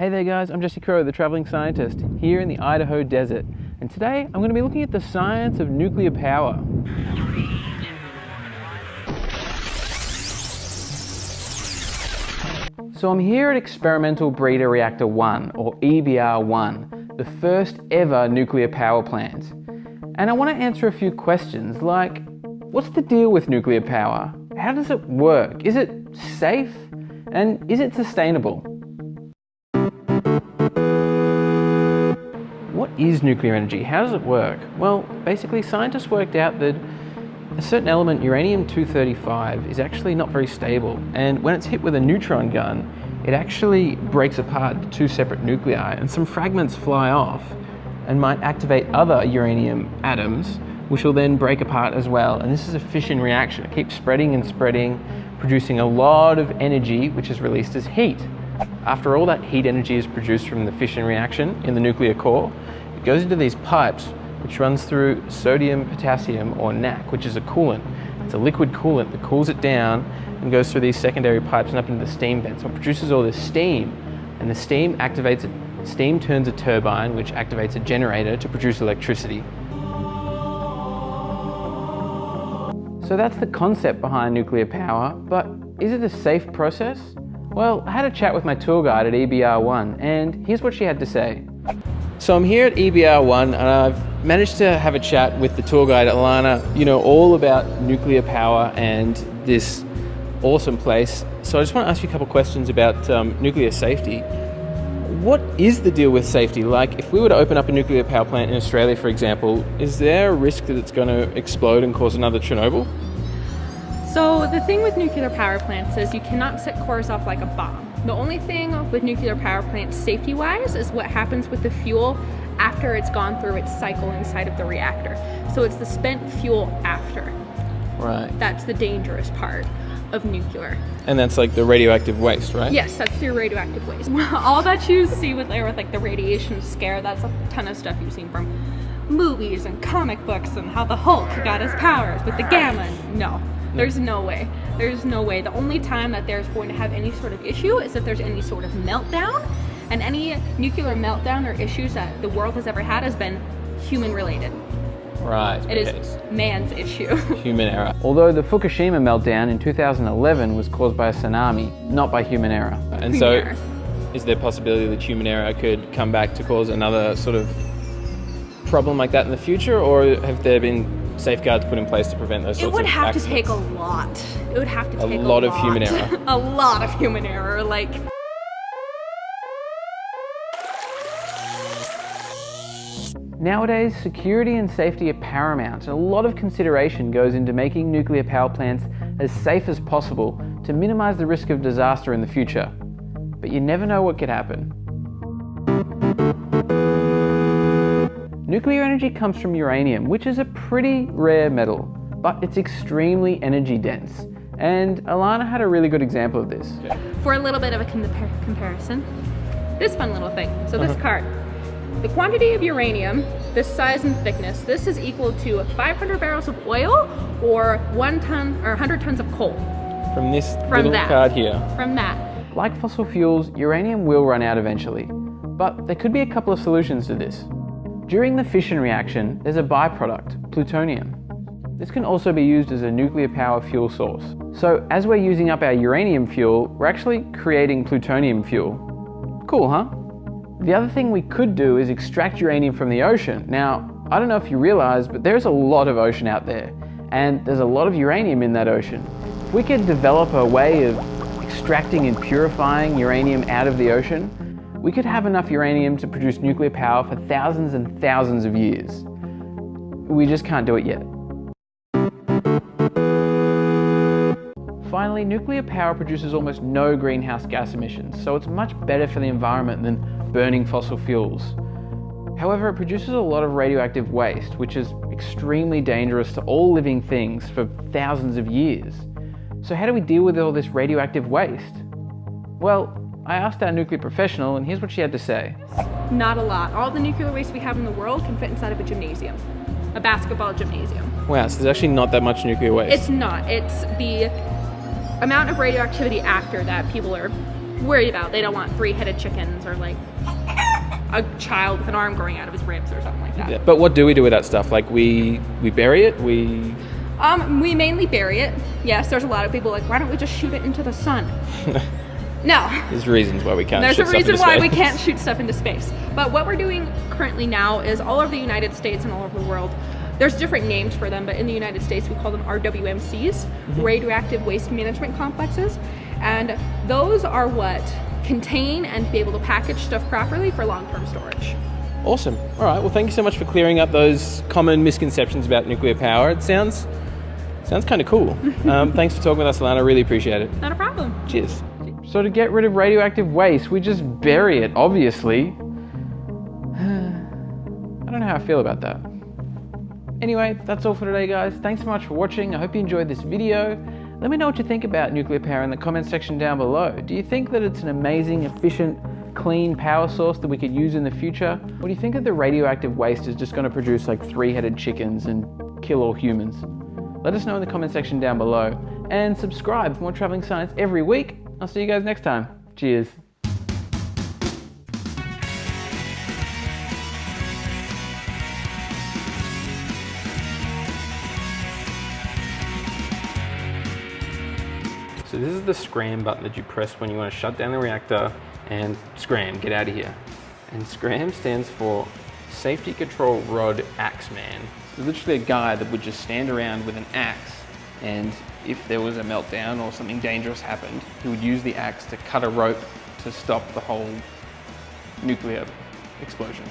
Hey there guys, I'm Crowe, the traveling scientist, here in the Idaho desert. And today I'm going to be looking at the science of nuclear power. So I'm here at Experimental Breeder Reactor-1, or EBR-1, the first ever nuclear power plant. And I want to answer a few questions like, what's the deal with nuclear power? How does it work? Is it safe? And is it sustainable? What is nuclear energy? How does it work? Well, basically scientists worked out that a certain element, uranium-235, is actually not very stable, and when it's hit with a neutron gun, it actually breaks apart into two separate nuclei, and some fragments fly off and might activate other uranium atoms, which will then break apart as well. And this is a fission reaction. It keeps spreading and spreading, producing a lot of energy, which is released as heat. After all that heat energy is produced from the fission reaction in the nuclear core, it goes into these pipes, which runs through sodium, potassium, or NaC, which is a coolant. It's a liquid coolant that cools it down and goes through these secondary pipes and up into the steam vents. So it produces all this steam, and the steam turns a turbine, which activates a generator to produce electricity. So that's the concept behind nuclear power, but is it a safe process? Well, I had a chat with my tour guide at EBR-1, and here's what she had to say. So I'm here at EBR-1, and I've managed to have a chat with the tour guide, Alana, all about nuclear power and this awesome place. So I just want to ask you a couple questions about nuclear safety. What is the deal with safety? Like, if we were to open up a nuclear power plant in Australia, for example, is there a risk that it's going to explode and cause another Chernobyl? So the thing with nuclear power plants is you cannot set cores off like a bomb. The only thing with nuclear power plants safety-wise is what happens with the fuel after it's gone through its cycle inside of the reactor. So it's the spent fuel after. Right. That's the dangerous part of nuclear. And that's like the radioactive waste, right? Yes, that's the radioactive waste. All that you see with like the radiation scare, that's a ton of stuff you've seen from movies and comic books and how the Hulk got his powers with the gamma. No. There's no way. There's no way. The only time that there's going to have any sort of issue is if there's any sort of meltdown, and any nuclear meltdown or issues that the world has ever had has been human related. Right. It is man's issue. Human error. Although the Fukushima meltdown in 2011 was caused by a tsunami, not by human error. And so, is there a possibility that human error could come back to cause another sort of problem like that in the future, or have there been safeguards put in place to prevent those sorts of accidents? It would have to take a lot. It would have to take a lot of human error. A lot of human error, like. Nowadays, security and safety are paramount, and a lot of consideration goes into making nuclear power plants as safe as possible to minimize the risk of disaster in the future. But you never know what could happen. Nuclear energy comes from uranium, which is a pretty rare metal, but it's extremely energy dense. And Alana had a really good example of this. For a little bit of a comparison, this fun little thing. So this card, the quantity of uranium, this size and thickness, this is equal to 500 barrels of oil or 1 ton or 100 tons of coal. From this little card here. From that. Like fossil fuels, uranium will run out eventually, but there could be a couple of solutions to this. During the fission reaction, there's a byproduct, plutonium. This can also be used as a nuclear power fuel source. So as we're using up our uranium fuel, we're actually creating plutonium fuel. Cool, huh? The other thing we could do is extract uranium from the ocean. Now, I don't know if you realize, but there's a lot of ocean out there, and there's a lot of uranium in that ocean. If we could develop a way of extracting and purifying uranium out of the ocean, we could have enough uranium to produce nuclear power for thousands and thousands of years. We just can't do it yet. Finally, nuclear power produces almost no greenhouse gas emissions, so it's much better for the environment than burning fossil fuels. However, it produces a lot of radioactive waste, which is extremely dangerous to all living things for thousands of years. So how do we deal with all this radioactive waste? Well, I asked our nuclear professional, and here's what she had to say. Not a lot. All the nuclear waste we have in the world can fit inside of a gymnasium. A basketball gymnasium. Wow, so there's actually not that much nuclear waste. It's not. It's the amount of radioactivity after that people are worried about. They don't want 3-headed chickens or like a child with an arm growing out of his ribs or something like that. Yeah, but what do we do with that stuff? Like we bury it? We mainly bury it. Yes, there's a lot of people like, why don't we just shoot it into the sun? No. There's reasons why we can't There's shoot a stuff reason into why space. we can't shoot stuff into space. But what we're doing currently now is all over the United States and all over the world, there's different names for them, but in the United States we call them RWMCs, radioactive waste management complexes. And those are what contain and be able to package stuff properly for long-term storage. Awesome. All right. Well, thank you so much for clearing up those common misconceptions about nuclear power. It sounds kind of cool. Thanks for talking with us, Alana. I really appreciate it. Not a problem. Cheers. So to get rid of radioactive waste, we just bury it, obviously. I don't know how I feel about that. Anyway, that's all for today, guys. Thanks so much for watching. I hope you enjoyed this video. Let me know what you think about nuclear power in the comment section down below. Do you think that it's an amazing, efficient, clean power source that we could use in the future? Or do you think that the radioactive waste is just going to produce like 3-headed chickens and kill all humans? Let us know in the comment section down below. And subscribe for more traveling science every week. I'll see you guys next time. Cheers. So this is the scram button that you press when you want to shut down the reactor and scram, get out of here. And scram stands for Safety Control Rod Axeman. It's literally a guy that would just stand around with an axe, and if there was a meltdown or something dangerous happened, he would use the axe to cut a rope to stop the whole nuclear explosion.